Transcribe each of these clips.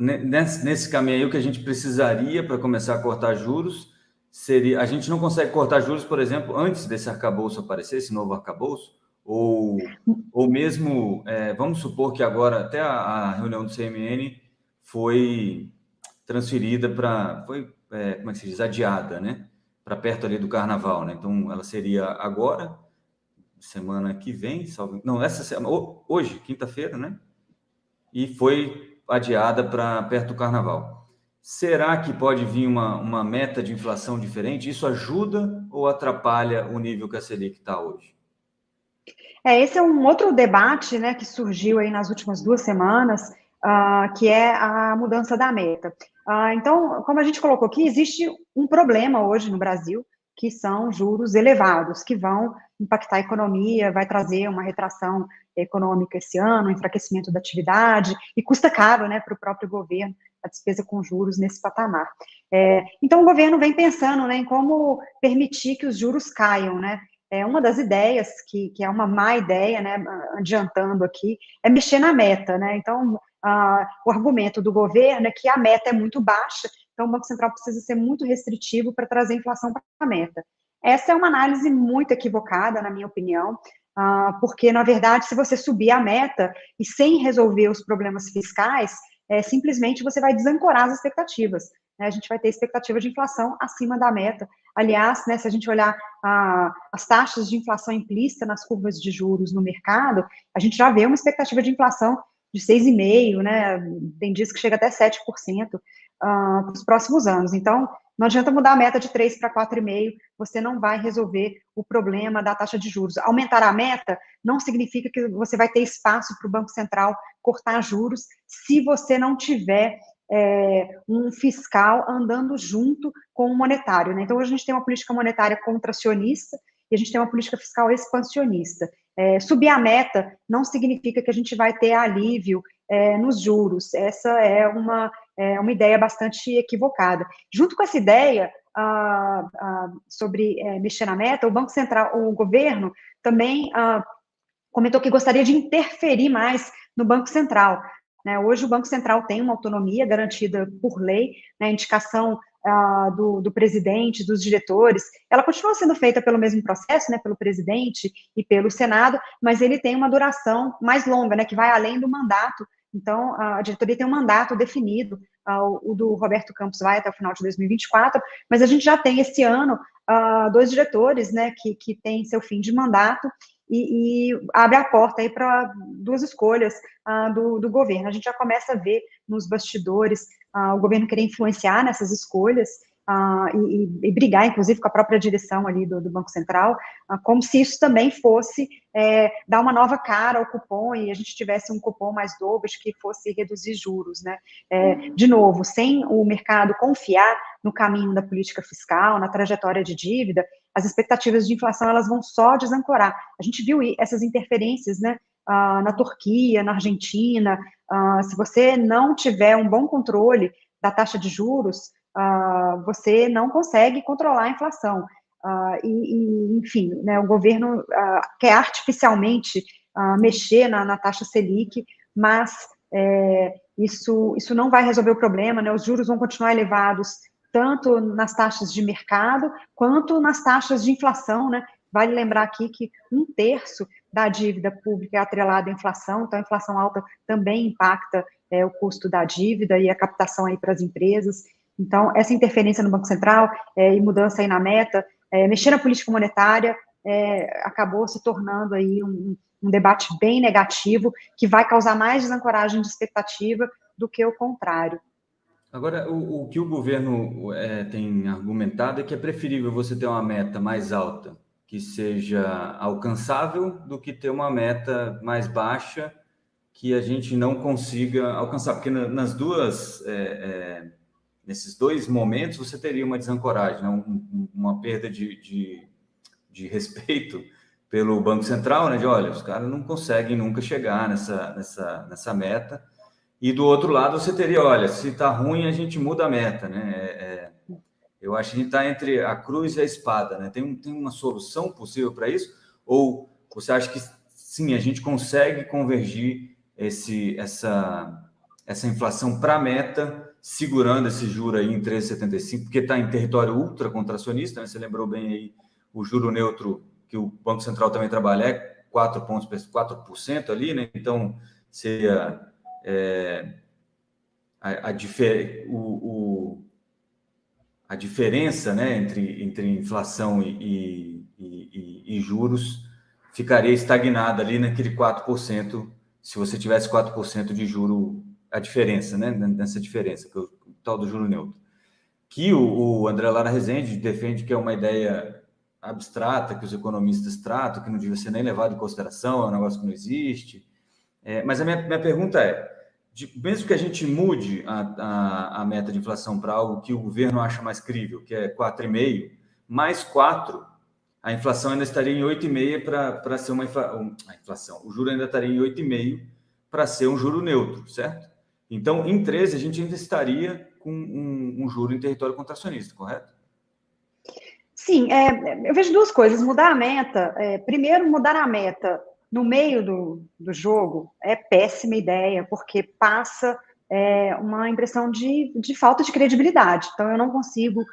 nesse caminho aí, o que a gente precisaria para começar a cortar juros seria... A gente não consegue cortar juros, por exemplo, antes desse arcabouço aparecer, esse novo arcabouço, ou mesmo, vamos supor que agora até a reunião do CMN foi transferida como é que se diz, adiada, né? Para perto ali do Carnaval, né? Então, ela seria agora, semana que vem, não, essa semana, hoje, quinta-feira, né? E foi adiada para perto do Carnaval. Será que pode vir uma meta de inflação diferente? Isso ajuda ou atrapalha o nível que a Selic está hoje? Esse é um outro debate, né, que surgiu aí nas últimas 2 semanas, que é a mudança da meta. Então, como a gente colocou aqui, existe um problema hoje no Brasil, que são juros elevados, que vão impactar a economia, vai trazer uma retração econômica esse ano, um enfraquecimento da atividade, e custa caro, né, para o próprio governo a despesa com juros nesse patamar. Então, o governo vem pensando, né, em como permitir que os juros caiam, né. Uma das ideias, que é uma má ideia, né, adiantando aqui, é mexer na meta, né? Então, o argumento do governo é que a meta é muito baixa, então o Banco Central precisa ser muito restritivo para trazer a inflação para a meta. Essa é uma análise muito equivocada, na minha opinião, porque, na verdade, se você subir a meta e sem resolver os problemas fiscais, simplesmente você vai desancorar as expectativas, né? A gente vai ter expectativa de inflação acima da meta. Aliás, né, se a gente olhar as taxas de inflação implícita nas curvas de juros no mercado, a gente já vê uma expectativa de inflação de 6,5%, né? Tem dias que chega até 7% para os próximos anos. Então, não adianta mudar a meta de 3 para 4,5%, você não vai resolver o problema da taxa de juros. Aumentar a meta não significa que você vai ter espaço para o Banco Central cortar juros se você não tiver um fiscal andando junto com o monetário, né? Então, hoje a gente tem uma política monetária contracionista e a gente tem uma política fiscal expansionista. Subir a meta não significa que a gente vai ter alívio nos juros. Essa é uma ideia bastante equivocada. Junto com essa ideia sobre mexer na meta, o Banco Central, o governo também comentou que gostaria de interferir mais no Banco Central, né? Hoje o Banco Central tem uma autonomia garantida por lei, né? A indicação do presidente, dos diretores, ela continua sendo feita pelo mesmo processo, né? Pelo presidente e pelo Senado, mas ele tem uma duração mais longa, né? Que vai além do mandato. Então, a diretoria tem um mandato definido, o do Roberto Campos vai até o final de 2024, mas a gente já tem esse ano 2 diretores, né? Que têm seu fim de mandato, e abre a porta aí para 2 escolhas do governo. A gente já começa a ver nos bastidores o governo querer influenciar nessas escolhas e brigar, inclusive, com a própria direção ali do Banco Central, como se isso também fosse dar uma nova cara ao cupom e a gente tivesse um cupom mais dovish que fosse reduzir juros, né? De novo, sem o mercado confiar no caminho da política fiscal, na trajetória de dívida, as expectativas de inflação elas vão só desancorar. A gente viu essas interferências, né, na Turquia, na Argentina. Se você não tiver um bom controle da taxa de juros, você não consegue controlar a inflação. Enfim, né, o governo quer artificialmente mexer na taxa Selic, mas isso não vai resolver o problema, né? Os juros vão continuar elevados tanto nas taxas de mercado, quanto nas taxas de inflação, né? Vale lembrar aqui que 1/3 da dívida pública é atrelada à inflação, então a inflação alta também impacta o custo da dívida e a captação aí para as empresas. Então, essa interferência no Banco Central e mudança aí na meta, mexer na política monetária, acabou se tornando aí um debate bem negativo, que vai causar mais desancoragem de expectativa do que o contrário. Agora, o que o governo tem argumentado é que é preferível você ter uma meta mais alta, que seja alcançável, do que ter uma meta mais baixa, que a gente não consiga alcançar. Porque nesses 2 momentos, você teria uma desancoragem, né? Uma perda de respeito pelo Banco Central, né? De, olha, os caras não conseguem nunca chegar nessa meta. E do outro lado você teria, olha, se está ruim, a gente muda a meta, né? Eu acho que a gente está entre a cruz e a espada, né? Tem uma solução possível para isso? Ou você acha que sim, a gente consegue convergir essa essa inflação para a meta, segurando esse juro aí em 13,75, porque está em território ultra contracionista, né? Você lembrou bem aí o juro neutro que o Banco Central também trabalha é 4% ali, né? Então, seria a diferença, né, entre inflação e juros ficaria estagnada ali naquele 4%, se você tivesse 4% de juro, a diferença, né, nessa diferença, que é o tal do juro neutro. Que o André Lara Rezende defende que é uma ideia abstrata, que os economistas tratam, que não devia ser nem levado em consideração, é um negócio que não existe. Mas a minha pergunta mesmo que a gente mude a meta de inflação para algo que o governo acha mais crível, que é 4,5%, mais 4%, a inflação ainda estaria em 8,5% para ser a inflação. O juro ainda estaria em 8,5% para ser um juro neutro, certo? Então, em 13, a gente ainda estaria com um juro em território contracionista, correto? Sim, eu vejo duas coisas. Mudar a meta, primeiro, mudar a meta no meio do jogo é péssima ideia, porque passa uma impressão de falta de credibilidade. Então, eu não consigo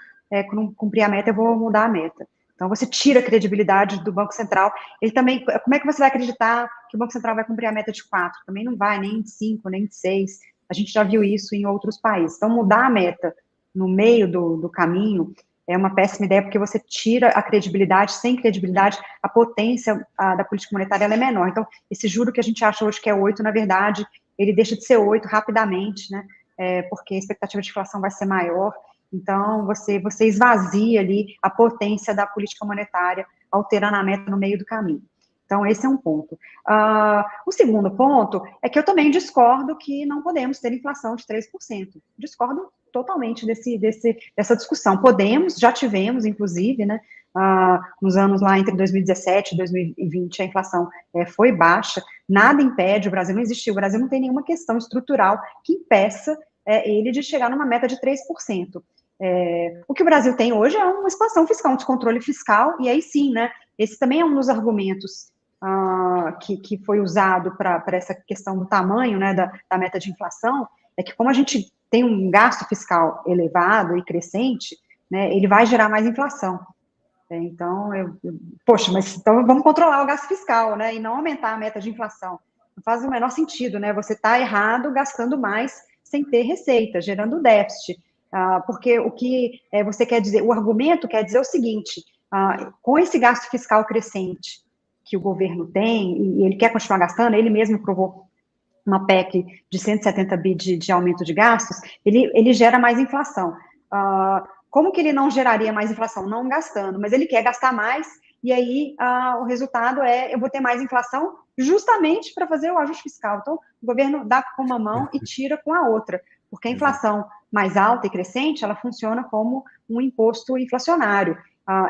cumprir a meta, eu vou mudar a meta. Então, você tira a credibilidade do Banco Central. Ele também, como é que você vai acreditar que o Banco Central vai cumprir a meta de 4? Também não vai, nem de 5, nem de 6. A gente já viu isso em outros países. Então, mudar a meta no meio do caminho é uma péssima ideia, porque você tira a credibilidade, sem credibilidade, a potência da política monetária ela é menor. Então, esse juro que a gente acha hoje que é 8, na verdade, ele deixa de ser 8 rapidamente, né? Porque a expectativa de inflação vai ser maior. Então, você esvazia ali a potência da política monetária, alterando a meta no meio do caminho. Então, esse é um ponto. O segundo ponto é que eu também discordo que não podemos ter inflação de 3%. Discordo totalmente dessa discussão. Podemos, já tivemos, inclusive, né, nos anos lá entre 2017 e 2020, a inflação foi baixa, nada impede, o Brasil não existiu, o Brasil não tem nenhuma questão estrutural que impeça ele de chegar numa meta de 3%. O que o Brasil tem hoje é uma expansão fiscal, um descontrole fiscal, e aí sim, né, esse também é um dos argumentos que foi usado para essa questão do tamanho, né, da meta de inflação, é que como a gente tem um gasto fiscal elevado e crescente, né, ele vai gerar mais inflação. Então, poxa, mas então vamos controlar o gasto fiscal, né, e não aumentar a meta de inflação. Não faz o menor sentido, né, você está errado gastando mais sem ter receita, gerando déficit, porque o que você quer dizer, o argumento quer dizer o seguinte, com esse gasto fiscal crescente que o governo tem, e ele quer continuar gastando, ele mesmo provou uma PEC de 170 bi de aumento de gastos, ele gera mais inflação. Como que ele não geraria mais inflação? Não gastando, mas ele quer gastar mais, e aí o resultado eu vou ter mais inflação justamente para fazer o ajuste fiscal. Então, o governo dá com uma mão e tira com a outra, porque a inflação mais alta e crescente, ela funciona como um imposto inflacionário.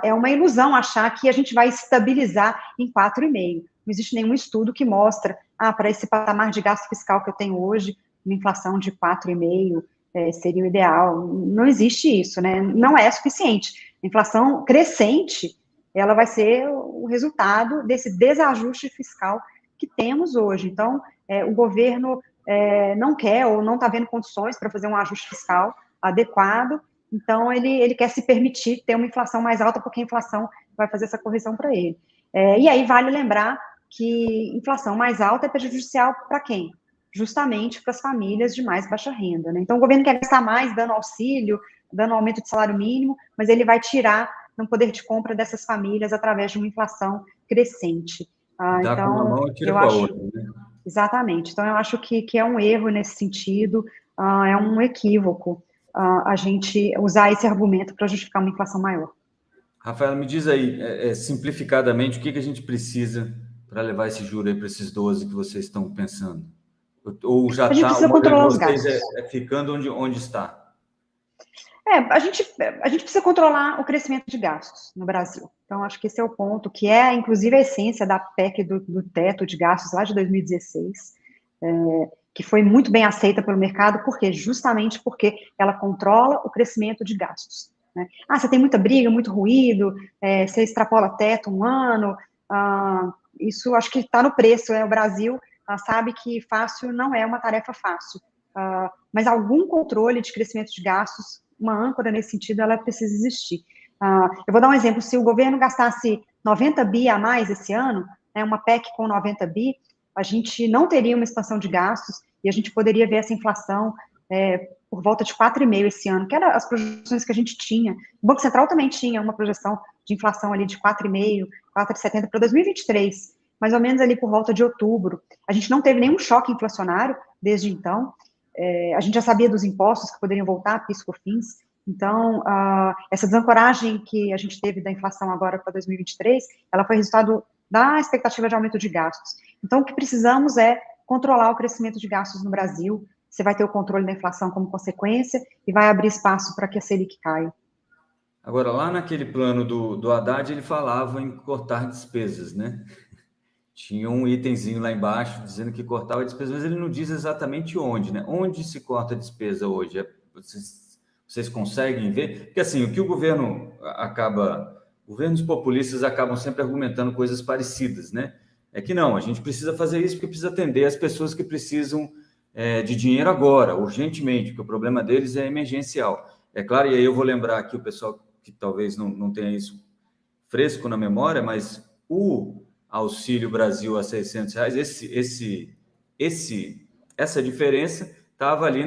É uma ilusão achar que a gente vai estabilizar em 4,5%. Não existe nenhum estudo que mostra, para esse patamar de gasto fiscal que eu tenho hoje, uma inflação de 4,5% seria o ideal. Não existe isso, né? Não é suficiente. A inflação crescente, ela vai ser o resultado desse desajuste fiscal que temos hoje. Então, o governo não quer ou não está vendo condições para fazer um ajuste fiscal adequado, então ele quer se permitir ter uma inflação mais alta, porque a inflação vai fazer essa correção para ele. E aí vale lembrar que inflação mais alta é prejudicial para quem? Justamente para as famílias de mais baixa renda, né? Então, o governo quer gastar mais dando auxílio, dando aumento de salário mínimo, mas ele vai tirar no poder de compra dessas famílias através de uma inflação crescente. Dá com uma mão e tira com a outra, né? Exatamente. Então, eu acho que é um erro nesse sentido, é um equívoco a gente usar esse argumento para justificar uma inflação maior. Rafaela, me diz aí, simplificadamente, o que a gente precisa para levar esse juro aí para esses 12 que vocês estão pensando? Ou já está, o modelo de vocês ficando onde está? A gente precisa controlar o crescimento de gastos no Brasil. Então, acho que esse é o ponto, que é, inclusive, a essência da PEC do teto de gastos lá de 2016, que foi muito bem aceita pelo mercado, justamente porque ela controla o crescimento de gastos. Né? Você tem muita briga, muito ruído, você extrapola teto um ano, isso acho que está no preço, o Brasil sabe que fácil não é uma tarefa fácil. mas algum controle de crescimento de gastos, uma âncora nesse sentido, ela precisa existir. Eu vou dar um exemplo, se o governo gastasse 90 bi a mais esse ano, né, uma PEC com 90 bi, a gente não teria uma expansão de gastos e a gente poderia ver essa inflação por volta de 4,5% esse ano, que eram as projeções que a gente tinha. O Banco Central também tinha uma projeção de inflação ali de 4,5%, 4,70% para 2023, mais ou menos ali por volta de outubro. A gente não teve nenhum choque inflacionário desde então. A gente já sabia dos impostos que poderiam voltar, PIS, COFINS. Então, essa desancoragem que a gente teve da inflação agora para 2023, ela foi resultado da expectativa de aumento de gastos. Então, o que precisamos é controlar o crescimento de gastos no Brasil. Você vai ter o controle da inflação como consequência e vai abrir espaço para que a Selic caia. Agora, lá naquele plano do Haddad, ele falava em cortar despesas, né? Tinha um itemzinho lá embaixo dizendo que cortava despesas, mas ele não diz exatamente onde, né? Onde se corta a despesa hoje? Vocês conseguem ver? Porque assim, o que o governo governos populistas acabam sempre argumentando coisas parecidas, né? É que não, a gente precisa fazer isso porque precisa atender as pessoas que precisam de dinheiro agora, urgentemente, porque o problema deles é emergencial. É claro, e aí eu vou lembrar aqui o pessoal que talvez não tenha isso fresco na memória, mas o Auxílio Brasil a R$ 600, essa diferença estava ali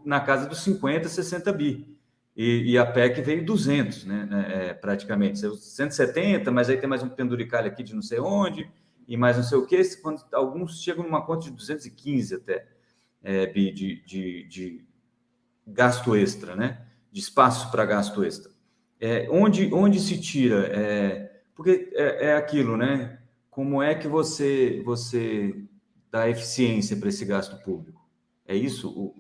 na casa dos 50, 60 bi. E a PEC veio 200, né, praticamente. 170, mas aí tem mais um penduricalho aqui de não sei onde, e mais não sei o quê. Alguns chegam numa conta de 215 até bi de gasto extra, né? De espaço para gasto extra. Onde se tira? Porque é aquilo, né? Como é que você dá eficiência para esse gasto público? É isso?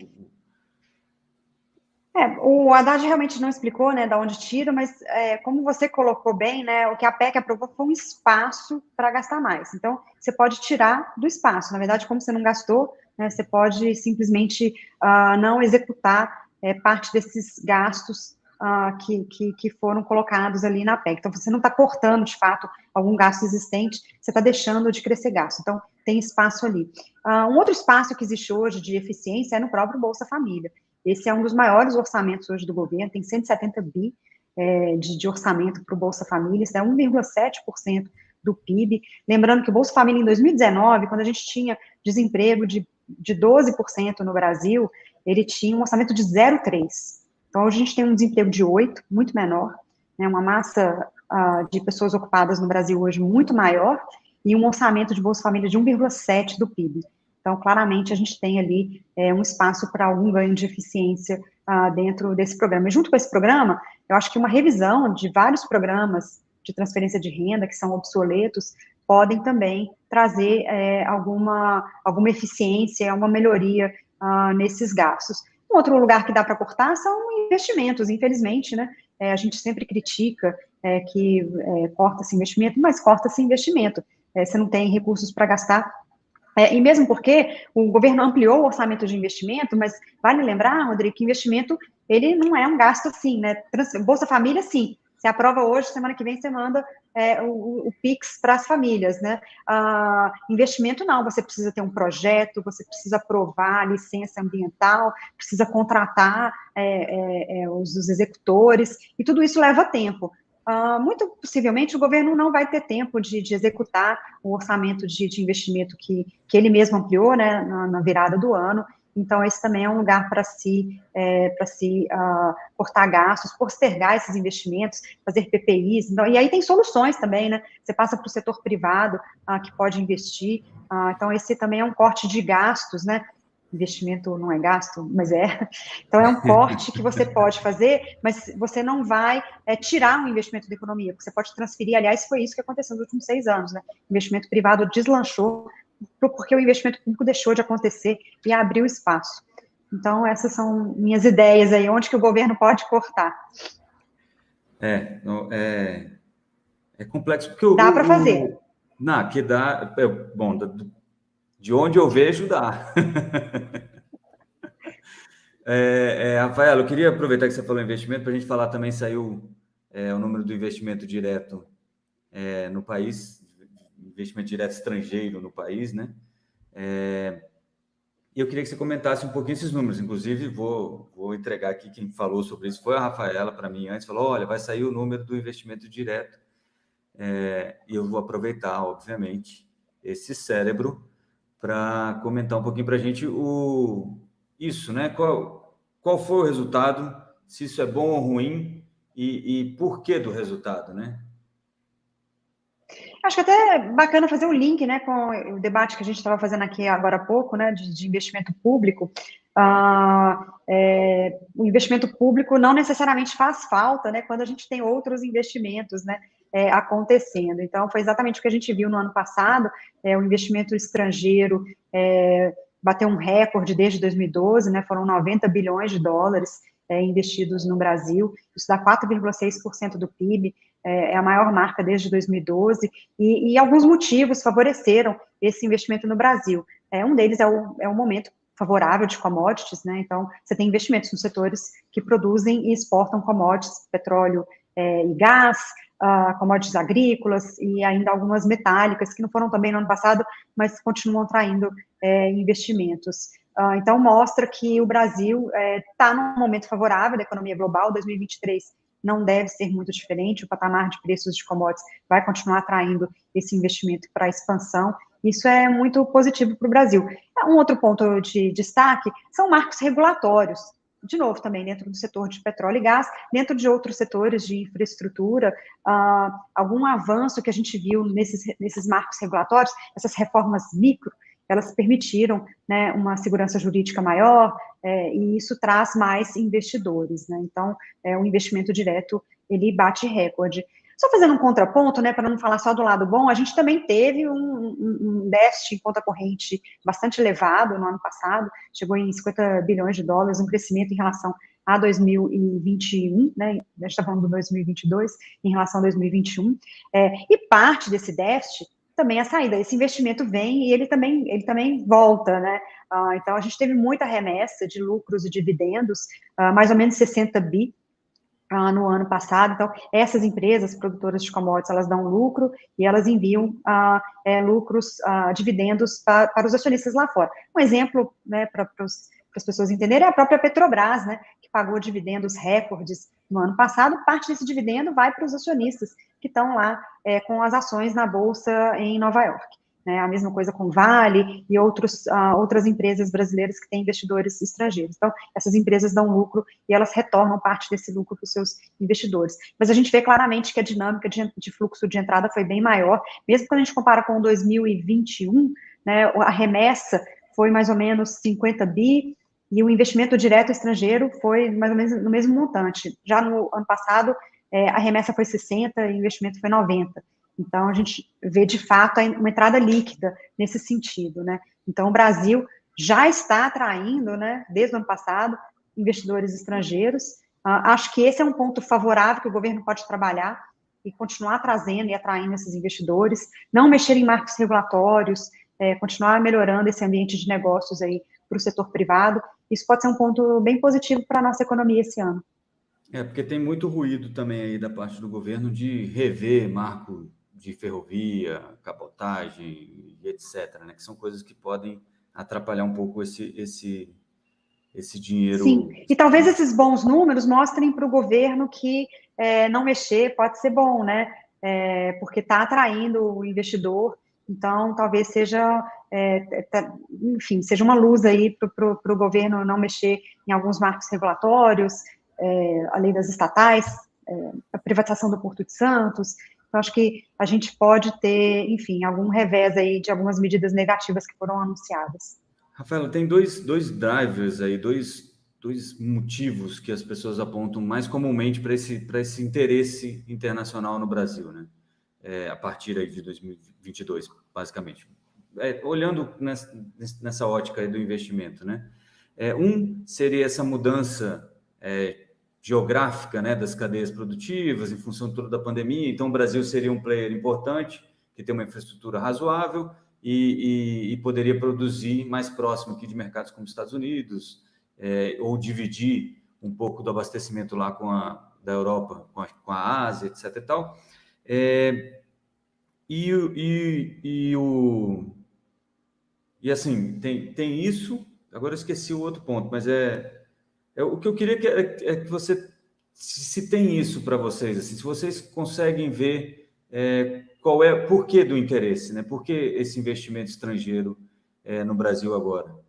O Haddad realmente não explicou, né, da onde tira, mas como você colocou bem, né, o que a PEC aprovou foi um espaço para gastar mais. Então, você pode tirar do espaço. Na verdade, como você não gastou, né, você pode simplesmente não executar parte desses gastos que foram colocados ali na PEC. Então, você não está cortando, de fato, algum gasto existente, você está deixando de crescer gasto. Então, tem espaço ali. Um outro espaço que existe hoje de eficiência é no próprio Bolsa Família. Esse é um dos maiores orçamentos hoje do governo, tem 170 bi de orçamento para o Bolsa Família, isso é 1,7% do PIB. Lembrando que o Bolsa Família, em 2019, quando a gente tinha desemprego de 12% no Brasil, ele tinha um orçamento de 0,3%. Então, hoje a gente tem um desemprego de 8%, muito menor, né, uma massa de pessoas ocupadas no Brasil hoje muito maior, e um orçamento de Bolsa Família de 1,7% do PIB. Então, claramente, a gente tem ali um espaço para algum ganho de eficiência dentro desse programa. E junto com esse programa, eu acho que uma revisão de vários programas de transferência de renda que são obsoletos podem também trazer alguma eficiência, uma melhoria nesses gastos. Um outro lugar que dá para cortar são investimentos, infelizmente, né? A gente sempre critica que corta-se investimento, mas corta-se investimento. Você não tem recursos para gastar. E mesmo porque o governo ampliou o orçamento de investimento, mas vale lembrar, Rodrigo, que investimento, ele não é um gasto assim, né? Bolsa Família, sim. Você aprova hoje, semana que vem você manda o PIX para as famílias, né? Investimento não, você precisa ter um projeto, você precisa aprovar a licença ambiental, precisa contratar os executores, e tudo isso leva tempo. Muito possivelmente o governo não vai ter tempo de executar o orçamento de investimento que ele mesmo ampliou, né, na virada do ano. Então, esse também é um lugar para se cortar gastos, postergar esses investimentos, fazer PPIs. Então, e aí tem soluções também, né? Você passa para o setor privado que pode investir. Então, esse também é um corte de gastos, né? Investimento não é gasto, mas é. Então, é um corte que você pode fazer, mas você não vai tirar um investimento da economia, porque você pode transferir. Aliás, foi isso que aconteceu nos últimos 6 anos, né? O investimento privado deslanchou porque o investimento público deixou de acontecer e abriu espaço. Então, essas são minhas ideias aí, onde que o governo pode cortar. É complexo, porque dá para fazer. Que dá, bom, de onde eu vejo, dá. Rafael, eu queria aproveitar que você falou investimento para a gente falar também, saiu o número do investimento direto no país, investimento direto estrangeiro no país, né? E eu queria que você comentasse um pouquinho esses números. Inclusive, vou entregar aqui quem falou sobre isso. Foi a Rafaela para mim antes. Falou, olha, vai sair o número do investimento direto. E eu vou aproveitar, obviamente, esse cérebro para comentar um pouquinho para a gente isso, né? Qual foi o resultado, se isso é bom ou ruim e por que do resultado, né? Acho que até é bacana fazer o link, né, com o debate que a gente estava fazendo aqui agora há pouco, né, de investimento público. O investimento público não necessariamente faz falta, né, quando a gente tem outros investimentos, né, acontecendo. Então, foi exatamente o que a gente viu no ano passado, o investimento estrangeiro bateu um recorde desde 2012, né, foram 90 bilhões de dólares investidos no Brasil, isso dá 4,6% do PIB, é a maior marca desde 2012, e alguns motivos favoreceram esse investimento no Brasil. Um deles é o momento favorável de commodities, né? Então, você tem investimentos nos setores que produzem e exportam commodities, petróleo e gás, commodities agrícolas e ainda algumas metálicas, que não foram também no ano passado, mas continuam atraindo investimentos. Então, mostra que o Brasil está num momento favorável da economia global. 2023 não deve ser muito diferente, o patamar de preços de commodities vai continuar atraindo esse investimento para a expansão. Isso é muito positivo para o Brasil. Um outro ponto de destaque são marcos regulatórios, de novo, também dentro do setor de petróleo e gás, dentro de outros setores de infraestrutura, algum avanço que a gente viu nesses marcos regulatórios, essas reformas micro, elas permitiram, né, uma segurança jurídica maior, e isso traz mais investidores, né? Então, o investimento direto, ele bate recorde. Só fazendo um contraponto, né, para não falar só do lado bom, a gente também teve um déficit em conta corrente bastante elevado no ano passado, chegou em 50 bilhões de dólares, um crescimento em relação a 2021, né, a gente está falando do 2022, em relação a 2021, e parte desse déficit também a saída, esse investimento vem e ele também volta, né? Então, a gente teve muita remessa de lucros e dividendos, mais ou menos 60 bi no ano passado. Então, essas empresas produtoras de commodities, elas dão lucro e elas enviam lucros, dividendos para os acionistas lá fora. Um exemplo, né, para as pessoas entenderem, é a própria Petrobras, né, que pagou dividendos recordes no ano passado. Parte desse dividendo vai para os acionistas que estão lá com as ações na Bolsa em Nova York. Né, a mesma coisa com Vale e outras empresas brasileiras que têm investidores estrangeiros. Então, essas empresas dão lucro e elas retornam parte desse lucro para os seus investidores. Mas a gente vê claramente que a dinâmica de fluxo de entrada foi bem maior, mesmo quando a gente compara com 2021, né, a remessa foi mais ou menos 50 bi, e o investimento direto estrangeiro foi mais ou menos no mesmo montante. Já no ano passado, a remessa foi 60 e o investimento foi 90. Então, a gente vê, de fato, uma entrada líquida nesse sentido, né? Então, o Brasil já está atraindo, né, desde o ano passado, investidores estrangeiros. Acho que esse é um ponto favorável que o governo pode trabalhar e continuar trazendo e atraindo esses investidores, não mexer em marcos regulatórios, continuar melhorando esse ambiente de negócios aí para o setor privado. Isso pode ser um ponto bem positivo para a nossa economia esse ano. Porque tem muito ruído também aí da parte do governo de rever marco de ferrovia, cabotagem e etc., né? Que são coisas que podem atrapalhar um pouco esse dinheiro. Sim, e talvez esses bons números mostrem para o governo que não mexer pode ser bom, né? Porque está atraindo o investidor, então talvez seja, enfim, seja uma luz aí para o governo não mexer em alguns marcos regulatórios, a lei das estatais, a privatização do Porto de Santos. Então, acho que a gente pode ter, enfim, algum revés aí de algumas medidas negativas que foram anunciadas. Rafaela, tem dois drivers aí, dois motivos que as pessoas apontam mais comumente para esse interesse internacional no Brasil, né? A partir aí de 2022, basicamente. Olhando nessa ótica aí do investimento, né? Um seria essa mudança geográfica, né, das cadeias produtivas em função toda da pandemia. Então, o Brasil seria um player importante, que tem uma infraestrutura razoável e poderia produzir mais próximo aqui de mercados como os Estados Unidos, ou dividir um pouco do abastecimento lá da Europa com a Ásia, etc. e tal. E assim, tem isso, agora eu esqueci o outro ponto, mas o que eu queria que você, se tem isso para vocês, assim, se vocês conseguem ver qual é o porquê do interesse, né? Por que esse investimento estrangeiro no Brasil agora?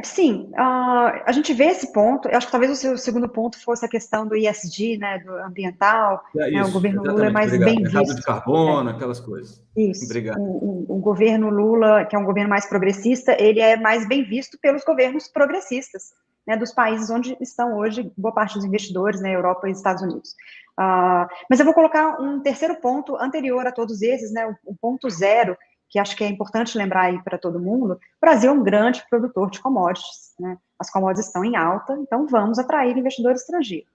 Sim, a gente vê esse ponto. Eu acho que talvez o seu segundo ponto fosse a questão do ESG, né, do ambiental, né, o Isso, governo Lula é exatamente, mais obrigado. bem Mercado de visto, né? carbono, aquelas coisas. Isso. Obrigado. O governo Lula, que é um governo mais progressista, ele é mais bem visto pelos governos progressistas, né, dos países onde estão hoje boa parte dos investidores, né, Europa e Estados Unidos. Mas eu vou colocar um terceiro ponto anterior a todos esses, né, o ponto zero, que acho que é importante lembrar aí para todo mundo. O Brasil é um grande produtor de commodities, né? As commodities estão em alta, então vamos atrair investidores estrangeiros.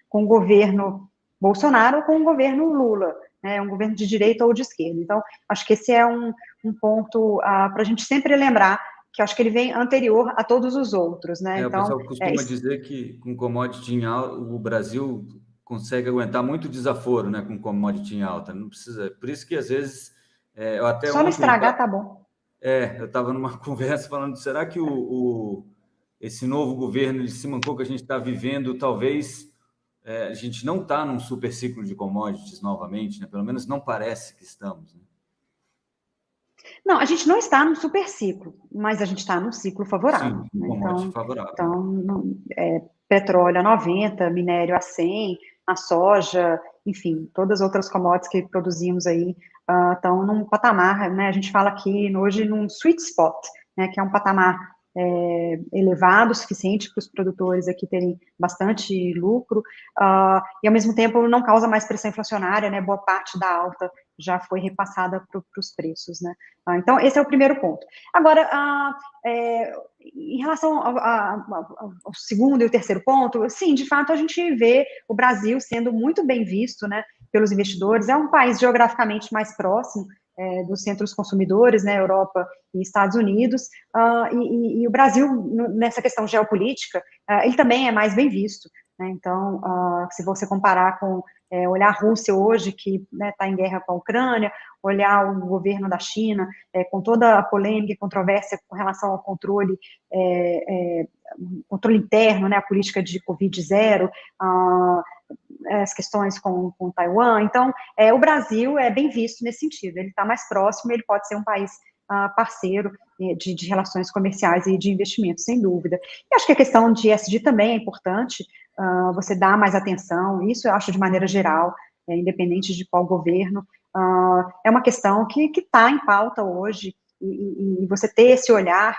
Com o governo Bolsonaro ou com o governo Lula, né, um governo de direita ou de esquerda. Então, acho que esse é um ponto para a gente sempre lembrar, que acho que ele vem anterior a todos os outros, né? O Então, pessoal costuma dizer que com commodity em alta, o Brasil consegue aguentar muito desaforo, né, com commodity em alta. Não precisa. Por isso que às vezes, eu até só não ontem estragar tá bom. eu estava numa conversa falando, será que esse novo governo de Simancou que a gente está vivendo, talvez a gente não está num super ciclo de commodities novamente, né? Pelo menos não parece que estamos, né? Não, a gente não está num super ciclo, mas a gente está num ciclo favorável, Sim, um né? commodity favorável. Então petróleo a 90, minério a 100, a soja, enfim, todas as outras commodities que produzimos aí estão num patamar, né? A gente fala aqui hoje num sweet spot, né? Que é um patamar elevado, o suficiente para os produtores aqui terem bastante lucro, e ao mesmo tempo não causa mais pressão inflacionária, né? Boa parte da alta já foi repassada para os preços, né? Então, esse é o primeiro ponto. Agora, em relação ao segundo e o terceiro ponto, sim, de fato, a gente vê o Brasil sendo muito bem visto, né, pelos investidores. É um país geograficamente mais próximo dos centros consumidores, né, Europa e Estados Unidos, e o Brasil, nessa questão geopolítica, ele também é mais bem visto, né? Então, se você comparar com olhar a Rússia hoje, que está em guerra com a Ucrânia, olhar o governo da China, com toda a polêmica e controvérsia com relação ao controle interno, né, a política de Covid-0, as questões com Taiwan. Então, o Brasil é bem visto nesse sentido, ele está mais próximo, ele pode ser um país parceiro de relações comerciais e de investimentos, sem dúvida. E acho que a questão de ESG também é importante, você dar mais atenção, isso eu acho de maneira geral, independente de qual governo, é uma questão que está em pauta hoje, e você ter esse olhar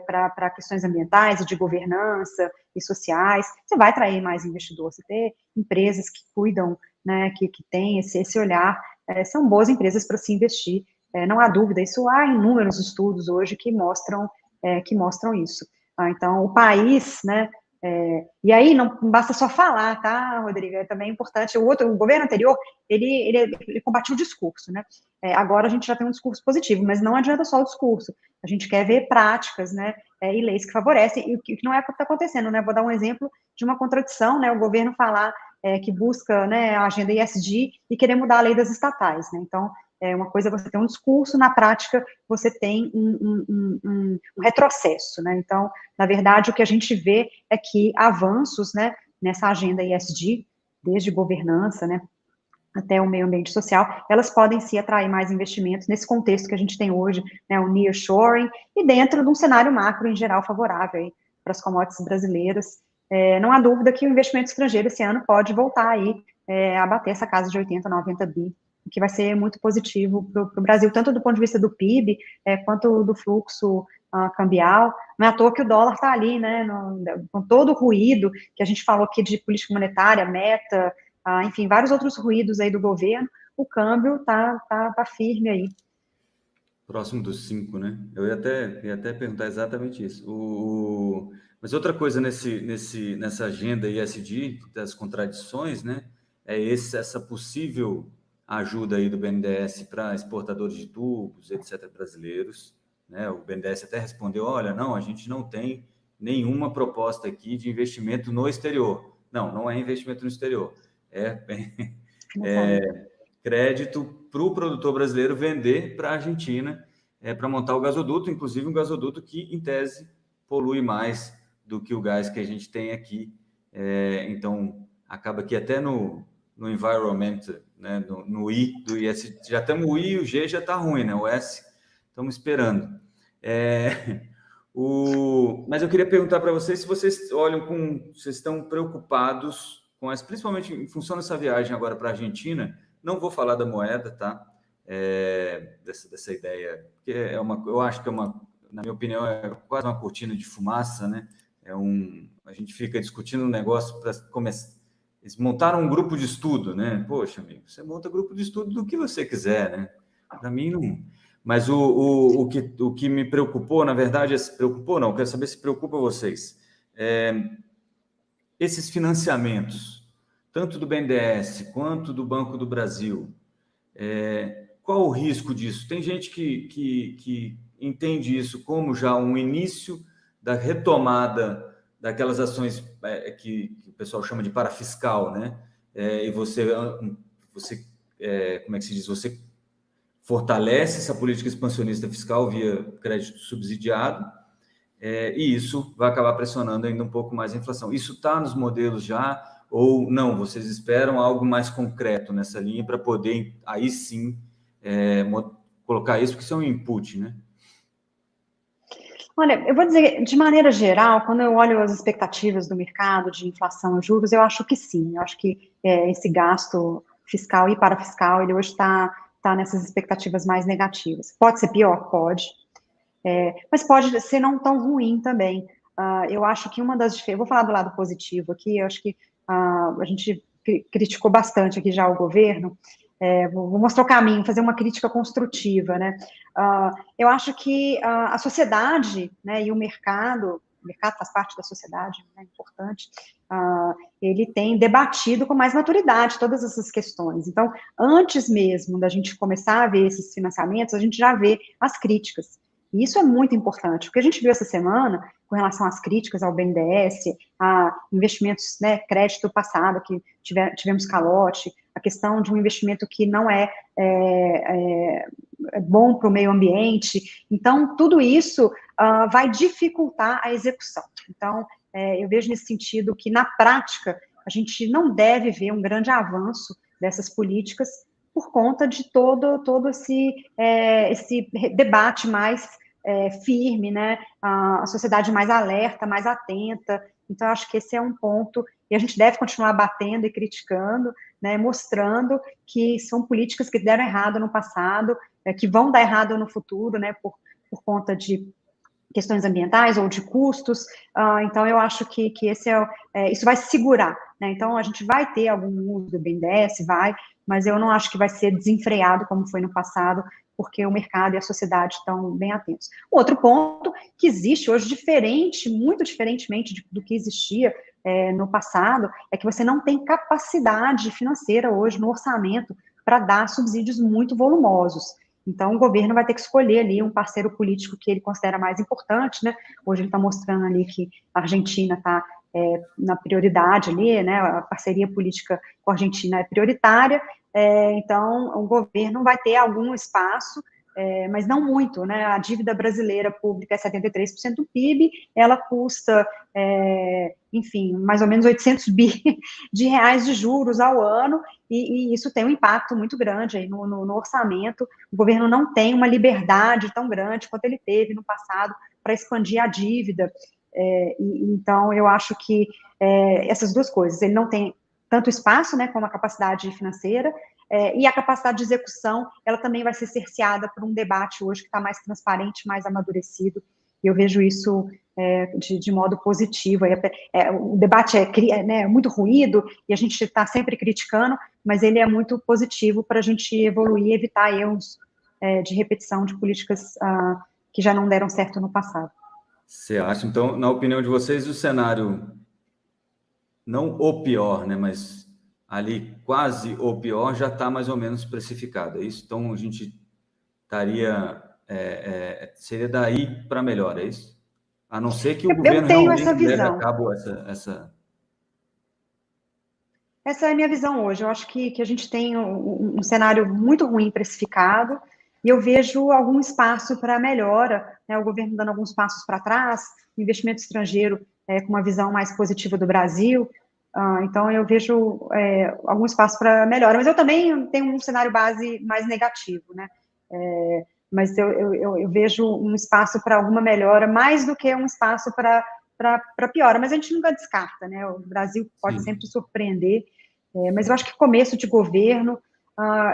para questões ambientais e de governança e sociais, você vai atrair mais investidor, você ter empresas que cuidam, né, que têm esse olhar, são boas empresas para se investir, não há dúvida, isso há inúmeros estudos hoje que mostram isso. Então, o país, né, e aí não basta só falar, tá, Rodrigo? É também importante. O governo anterior, ele combatia o discurso, né? Agora a gente já tem um discurso positivo, mas não adianta só o discurso. A gente quer ver práticas, né? E leis que favorecem, e o que não é o que está acontecendo, né? Vou dar um exemplo de uma contradição, né? O governo falar que busca, né, a agenda ESG e querer mudar a lei das estatais, né? Então, uma coisa é você ter um discurso, na prática você tem um retrocesso, né? Então, na verdade, o que a gente vê é que avanços, né, nessa agenda ESG, desde governança, né, até o meio ambiente social, elas podem se atrair mais investimentos nesse contexto que a gente tem hoje, né, o nearshoring, e dentro de um cenário macro em geral favorável aí para as commodities brasileiras. Não há dúvida que o investimento estrangeiro esse ano pode voltar aí a bater essa casa de 80, 90 bi, que vai ser muito positivo para o Brasil, tanto do ponto de vista do PIB, quanto do fluxo cambial. Não é à toa que o dólar está ali, né, com todo o ruído que a gente falou aqui de política monetária, meta, enfim, vários outros ruídos aí do governo, o câmbio tá firme aí. Próximo dos 5, né? Eu ia até perguntar exatamente isso. Mas outra coisa nessa agenda ESG das contradições, né? Essa possível ajuda aí do BNDES para exportadores de tubos, etc., brasileiros, né? O BNDES até respondeu, olha, não, a gente não tem nenhuma proposta aqui de investimento no exterior. Não, não é investimento no exterior. É crédito para o produtor brasileiro vender para a Argentina para montar o gasoduto, inclusive um gasoduto que, em tese, polui mais do que o gás que a gente tem aqui. Então, acaba que até no environment, né, no I do IS, já estamos o I, o G já está ruim, né? O S estamos esperando. Mas eu queria perguntar para vocês se vocês olham vocês estão preocupados com essa, principalmente em função dessa viagem agora para a Argentina. Não vou falar da moeda, tá? Dessa ideia, porque eu acho que na minha opinião, é quase uma cortina de fumaça, né? A gente fica discutindo um negócio para começar. Eles montaram um grupo de estudo, né? Poxa, amigo, você monta grupo de estudo do que você quiser, né? Para mim, não. Mas o que me preocupou, na verdade, preocupou não, quero saber se preocupa vocês. Esses financiamentos, tanto do BNDES quanto do Banco do Brasil, qual o risco disso? Tem gente que entende isso como já um início da retomada daquelas ações que o pessoal chama de parafiscal, né? E você como é que se diz? Você fortalece essa política expansionista fiscal via crédito subsidiado, e isso vai acabar pressionando ainda um pouco mais a inflação. Isso está nos modelos já, ou não? Vocês esperam algo mais concreto nessa linha para poder, aí sim, colocar isso, porque isso é um input, né? Olha, eu vou dizer, de maneira geral, quando eu olho as expectativas do mercado de inflação e juros, eu acho que sim. Eu acho que esse gasto fiscal e parafiscal, ele hoje está nessas expectativas mais negativas. Pode ser pior? Pode. Mas pode ser não tão ruim também. Eu acho que uma das diferenças... Eu vou falar do lado positivo aqui. Eu acho que a gente criticou bastante aqui já o governo. Vou mostrar o caminho, fazer uma crítica construtiva, né? Eu acho que a sociedade, né, e o mercado faz parte da sociedade, é importante, ele tem debatido com mais maturidade todas essas questões. Então, antes mesmo da gente começar a ver esses financiamentos, a gente já vê as críticas. E isso é muito importante. O que a gente viu essa semana, com relação às críticas ao BNDES, a investimentos, né, crédito passado, que tivemos calote, a questão de um investimento que não é bom para o meio ambiente. Então, tudo isso vai dificultar a execução. Então, eu vejo nesse sentido que, na prática, a gente não deve ver um grande avanço dessas políticas por conta de todo esse debate mais firme, né? A sociedade mais alerta, mais atenta. Então, eu acho que esse é um ponto, e a gente deve continuar batendo e criticando, né, mostrando que são políticas que deram errado no passado, que vão dar errado no futuro, né, por conta de questões ambientais ou de custos. Então, eu acho que esse isso vai se segurar, né? Então, a gente vai ter algum uso do BNDES, mas eu não acho que vai ser desenfreado como foi no passado, porque o mercado e a sociedade estão bem atentos. Outro ponto que existe hoje, muito diferentemente do que existia no passado, é que você não tem capacidade financeira hoje no orçamento para dar subsídios muito volumosos. Então, o governo vai ter que escolher ali um parceiro político que ele considera mais importante, né? Hoje ele está mostrando ali que a Argentina está na prioridade ali, né? A parceria política com a Argentina é prioritária, então o governo vai ter algum espaço, mas não muito, né? A dívida brasileira pública é 73% do PIB, ela custa, enfim, mais ou menos 800 bi de reais de juros ao ano, e isso tem um impacto muito grande aí no orçamento. O governo não tem uma liberdade tão grande quanto ele teve no passado para expandir a dívida. Então, eu acho que essas duas coisas, ele não tem tanto espaço, né, como a capacidade financeira, e a capacidade de execução, ela também vai ser cerceada por um debate hoje que está mais transparente, mais amadurecido, e eu vejo isso de modo positivo. O debate né, muito ruído, e a gente está sempre criticando, mas ele é muito positivo para a gente evoluir e evitar erros de repetição de políticas que já não deram certo no passado. Você acha, então, na opinião de vocês, o cenário, não o pior, né, mas ali quase o pior, já está mais ou menos precificado, é isso? Então, a gente estaria, seria daí para melhor, é isso? A não ser que o governo realmente leve a cabo essa... Essa é a minha visão hoje. Eu acho que a gente tem um cenário muito ruim precificado, E eu vejo algum espaço para melhora, né, o governo dando alguns passos para trás, investimento estrangeiro com uma visão mais positiva do Brasil. Então, eu vejo algum espaço para melhora. Mas eu também tenho um cenário base mais negativo, né? Mas eu vejo um espaço para alguma melhora, mais do que um espaço para piora. Mas a gente nunca descarta, né? O Brasil pode sempre surpreender. Mas eu acho que começo de governo,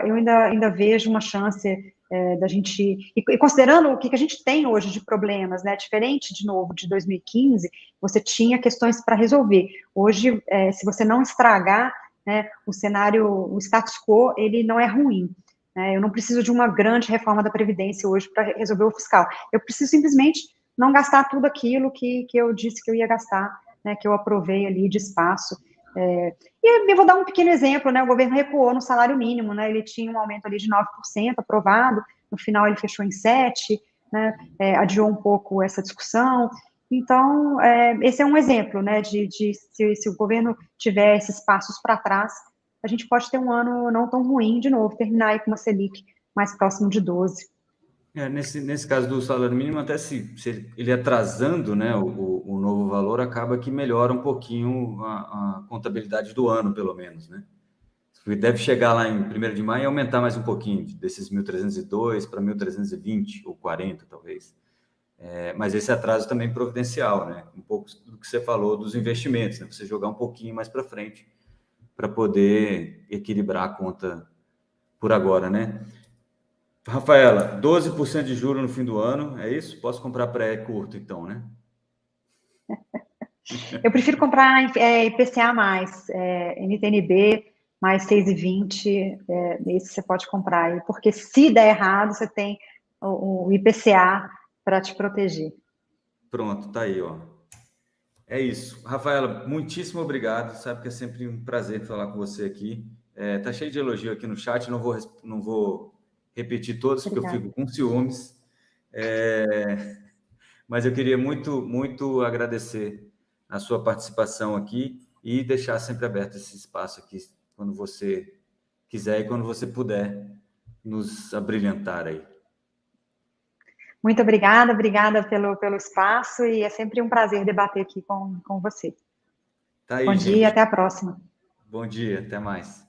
eu ainda vejo uma chance da gente... E considerando o que a gente tem hoje de problemas, né? Diferente, de novo, de 2015, você tinha questões para resolver. Hoje, se você não estragar, né, o cenário, o status quo, ele não é ruim. Né? Eu não preciso de uma grande reforma da Previdência hoje para resolver o fiscal. Eu preciso simplesmente não gastar tudo aquilo que eu disse que eu ia gastar, né, que eu aprovei ali de espaço. E eu vou dar um pequeno exemplo, né, o governo recuou no salário mínimo, né, ele tinha um aumento ali de 9% aprovado, no final ele fechou em 7%, né, adiou um pouco essa discussão. Então, esse é um exemplo, né, de se o governo tiver esses passos para trás, a gente pode ter um ano não tão ruim de novo, terminar aí com uma Selic mais próximo de 12%. Nesse caso do salário mínimo, até se ele atrasando, né, o novo valor, acaba que melhora um pouquinho a contabilidade do ano, pelo menos, né? Deve chegar lá em 1º de maio e aumentar mais um pouquinho, desses 1.302 para 1.320 ou 40, talvez. Mas esse atraso também é providencial, né? Um pouco do que você falou dos investimentos, né? Você jogar um pouquinho mais para frente para poder equilibrar a conta por agora, né? Rafaela, 12% de juro no fim do ano, é isso? Posso comprar pré-curto, então, né? Eu prefiro comprar IPCA+, NTNB, mais 6,20, esse você pode comprar aí, porque se der errado, você tem o IPCA para te proteger. Pronto, tá aí, ó. É isso. Rafaela, muitíssimo obrigado. Sabe que é sempre um prazer falar com você aqui. Tá cheio de elogio aqui no chat, não vou repetir todos, porque eu fico com ciúmes. Mas eu queria muito, muito agradecer a sua participação aqui e deixar sempre aberto esse espaço aqui, quando você quiser e quando você puder nos abrilhantar aí. Muito obrigada pelo espaço e é sempre um prazer debater aqui com você. Tá aí, Bom gente. dia, até a próxima. Bom dia, até mais.